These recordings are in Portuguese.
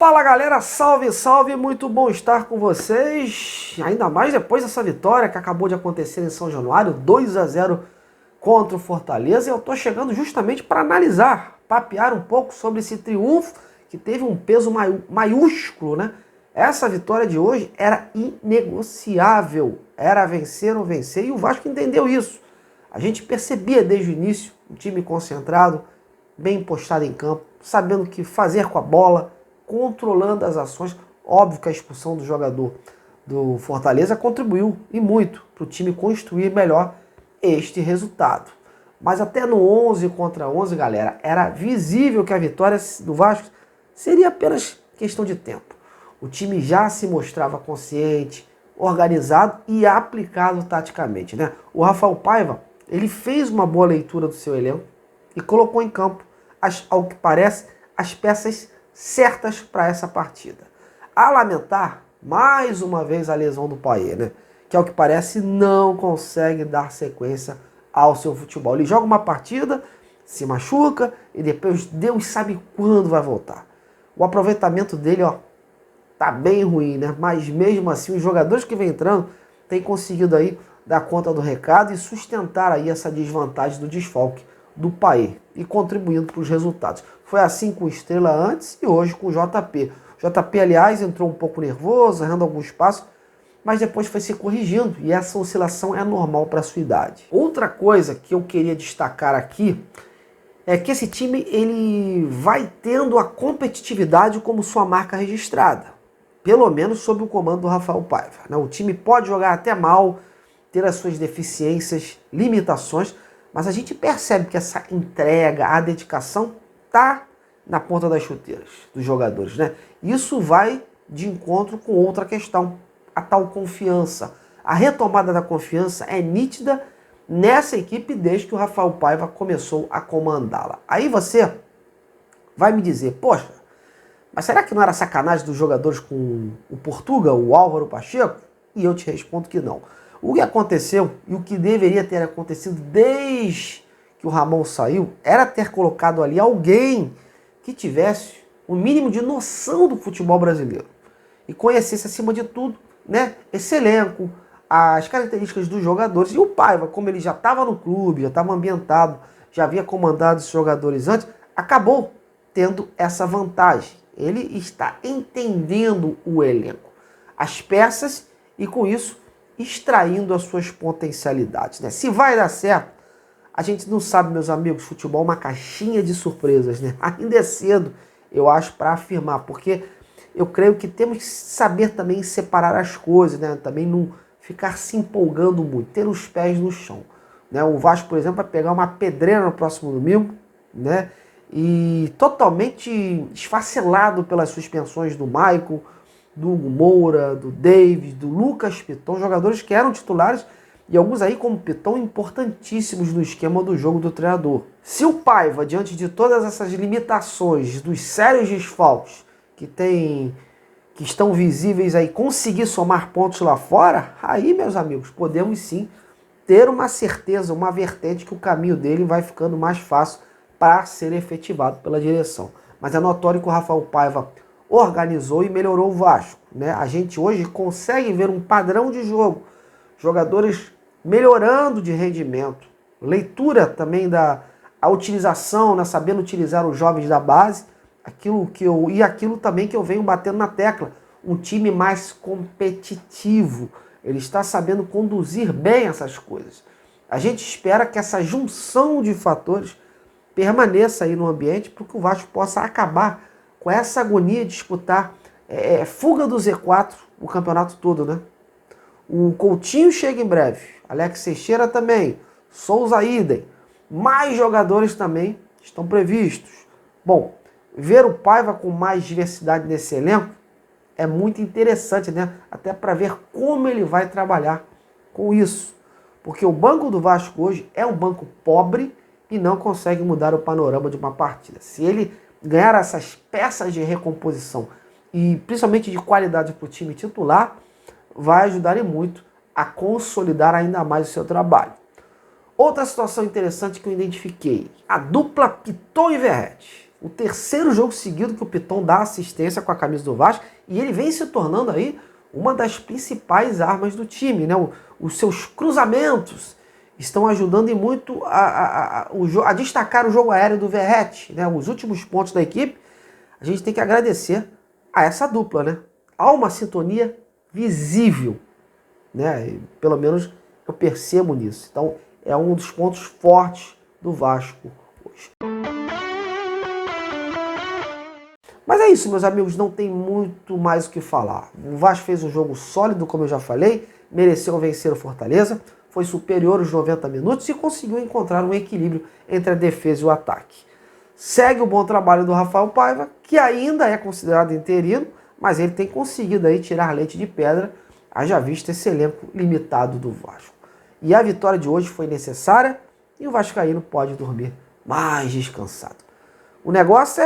Fala galera, salve, salve, muito bom estar com vocês, ainda mais depois dessa vitória que acabou de acontecer em São Januário, 2-0 contra o Fortaleza. Eu tô chegando justamente para analisar, papear um pouco sobre esse triunfo que teve um peso maiúsculo, né? Essa vitória de hoje era inegociável, era vencer ou vencer, e o Vasco entendeu isso. A gente percebia desde o início um time concentrado, bem postado em campo, sabendo o que fazer com a bola, controlando as ações. Óbvio que a expulsão do jogador do Fortaleza contribuiu e muito para o time construir melhor este resultado. Mas até no 11 contra 11, galera, era visível que a vitória do Vasco seria apenas questão de tempo. O time já se mostrava consciente, organizado e aplicado taticamente, né? O Rafael Paiva, ele fez uma boa leitura do seu elenco e colocou em campo, ao que parece, as peças certas para essa partida. A lamentar, mais uma vez, a lesão do Payet, né? Que ao que parece não consegue dar sequência ao seu futebol. Ele joga uma partida, se machuca e depois Deus sabe quando vai voltar. O aproveitamento dele, ó, tá bem ruim, né? Mas mesmo assim, os jogadores que vem entrando têm conseguido aí dar conta do recado e sustentar aí essa desvantagem do desfalque do Payet e contribuindo para os resultados. Foi assim com o Estrela antes e hoje com o JP. O JP, aliás, entrou um pouco nervoso, errando alguns passos, mas depois foi se corrigindo e essa oscilação é normal para a sua idade. Outra coisa que eu queria destacar aqui é que esse time ele vai tendo a competitividade como sua marca registrada, pelo menos sob o comando do Rafael Paiva. O time pode jogar até mal, ter as suas deficiências, limitações, mas a gente percebe que essa entrega, a dedicação, tá na ponta das chuteiras dos jogadores, né? Isso vai de encontro com outra questão, a tal confiança. A retomada da confiança é nítida nessa equipe desde que o Rafael Paiva começou a comandá-la. Aí você vai me dizer, poxa, mas será que não era sacanagem dos jogadores com o Portuga, o Álvaro Pacheco? E eu te respondo que não. O que aconteceu e o que deveria ter acontecido desde que o Ramon saiu era ter colocado ali alguém que tivesse o mínimo de noção do futebol brasileiro e conhecesse, acima de tudo, né, esse elenco, as características dos jogadores. E o Paiva, como ele já estava no clube, já estava ambientado, já havia comandado os jogadores antes, acabou tendo essa vantagem. Ele está entendendo o elenco, as peças e, com isso, extraindo as suas potencialidades, né? Se vai dar certo, a gente não sabe, meus amigos. Futebol é uma caixinha de surpresas, né? Ainda é cedo, eu acho, para afirmar, porque eu creio que temos que saber também separar as coisas, né? Também não ficar se empolgando muito, ter os pés no chão, né? O Vasco, por exemplo, vai pegar uma pedreira no próximo domingo, né? E totalmente esfacelado pelas suspensões do Maicon, do Hugo Moura, do Davis, do Lucas Piton, jogadores que eram titulares e alguns aí como Piton importantíssimos no esquema do jogo do treinador. Se o Paiva, diante de todas essas limitações, dos sérios desfalques que estão visíveis aí, conseguir somar pontos lá fora, aí, meus amigos, podemos sim ter uma certeza, uma vertente que o caminho dele vai ficando mais fácil para ser efetivado pela direção. Mas é notório que o Rafael Paiva organizou e melhorou o Vasco, né? A gente hoje consegue ver um padrão de jogo, jogadores melhorando de rendimento, leitura também a utilização, né? Sabendo utilizar os jovens da base, aquilo também que eu venho batendo na tecla, um time mais competitivo. Ele está sabendo conduzir bem essas coisas. A gente espera que essa junção de fatores permaneça aí no ambiente para que o Vasco possa acabar com essa agonia de disputar fuga do Z4 o campeonato todo, né? O Coutinho chega em breve, Alex Teixeira também, Souza idem, mais jogadores também estão previstos. Bom, ver o Paiva com mais diversidade nesse elenco é muito interessante, né? Até para ver como ele vai trabalhar com isso. Porque o banco do Vasco hoje é um banco pobre e não consegue mudar o panorama de uma partida. Se ele ganhar essas peças de recomposição e principalmente de qualidade para o time titular, vai ajudar e muito a consolidar ainda mais o seu trabalho. Outra situação interessante que eu identifiquei, a dupla Piton e Verratti. o terceiro jogo seguido que o Piton dá assistência com a camisa do Vasco, e ele vem se tornando aí uma das principais armas do time, né? Os seus cruzamentos estão ajudando e muito a destacar o jogo aéreo do Verratti, né? Os últimos pontos da equipe, a gente tem que agradecer a essa dupla, né? Há uma sintonia visível, né? Pelo menos eu percebo nisso. Então é um dos pontos fortes do Vasco hoje. Mas é isso, meus amigos, não tem muito mais o que falar. O Vasco fez um jogo sólido, como eu já falei, mereceu vencer o Fortaleza, foi superior aos 90 minutos e conseguiu encontrar um equilíbrio entre a defesa e o ataque. Segue o bom trabalho do Rafael Paiva, que ainda é considerado interino, mas ele tem conseguido aí tirar leite de pedra, haja visto esse elenco limitado do Vasco. E a vitória de hoje foi necessária e o vascaíno pode dormir mais descansado. O negócio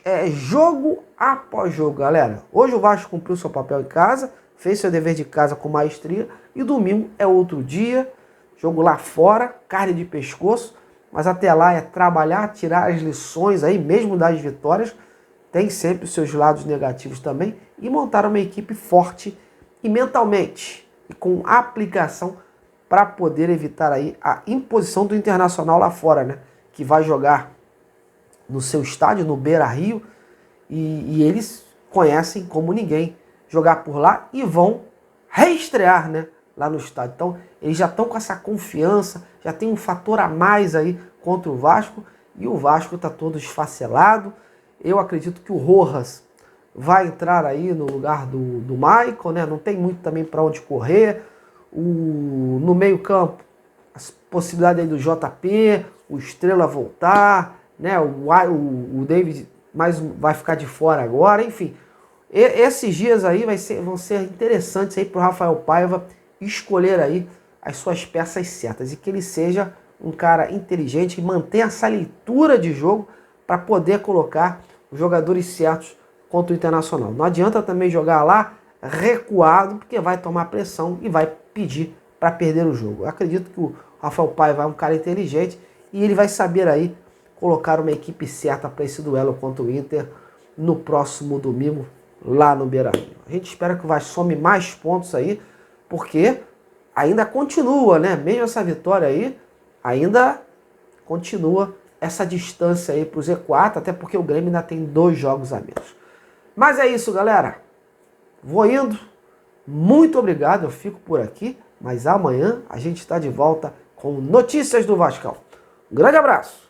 é jogo após jogo, galera. Hoje o Vasco cumpriu seu papel em casa, fez seu dever de casa com maestria e domingo é outro dia, jogo lá fora, carne de pescoço, mas até lá é trabalhar, tirar as lições aí, mesmo das vitórias, tem sempre os seus lados negativos também, e montar uma equipe forte e mentalmente, e com aplicação para poder evitar aí a imposição do Internacional lá fora, né? Que vai jogar no seu estádio, no Beira-Rio, e eles conhecem como ninguém jogar por lá e vão reestrear, né, lá no estádio. Então, eles já estão com essa confiança, já tem um fator a mais aí contra o Vasco, e o Vasco está todo esfacelado. Eu acredito que o Rojas vai entrar aí no lugar do Michael, né? Não tem muito também para onde correr. No meio-campo, as possibilidades aí do JP, o Estrela voltar, né? O David vai ficar de fora agora, enfim. Esses dias aí vão ser interessantes aí para o Rafael Paiva escolher aí as suas peças certas e que ele seja um cara inteligente e mantenha essa leitura de jogo para poder colocar os jogadores certos contra o Internacional. Não adianta também jogar lá recuado, porque vai tomar pressão e vai pedir para perder o jogo. Eu acredito que o Rafael Paiva é um cara inteligente e ele vai saber aí colocar uma equipe certa para esse duelo contra o Inter no próximo domingo lá no Beira-Rio. A gente espera que o Vasco some mais pontos aí, porque ainda continua, né? Mesmo essa vitória aí, ainda continua essa distância aí para o Z4, até porque o Grêmio ainda tem 2 jogos a menos. Mas é isso, galera. Vou indo. Muito obrigado, eu fico por aqui, mas amanhã a gente está de volta com notícias do Vascão. Um grande abraço.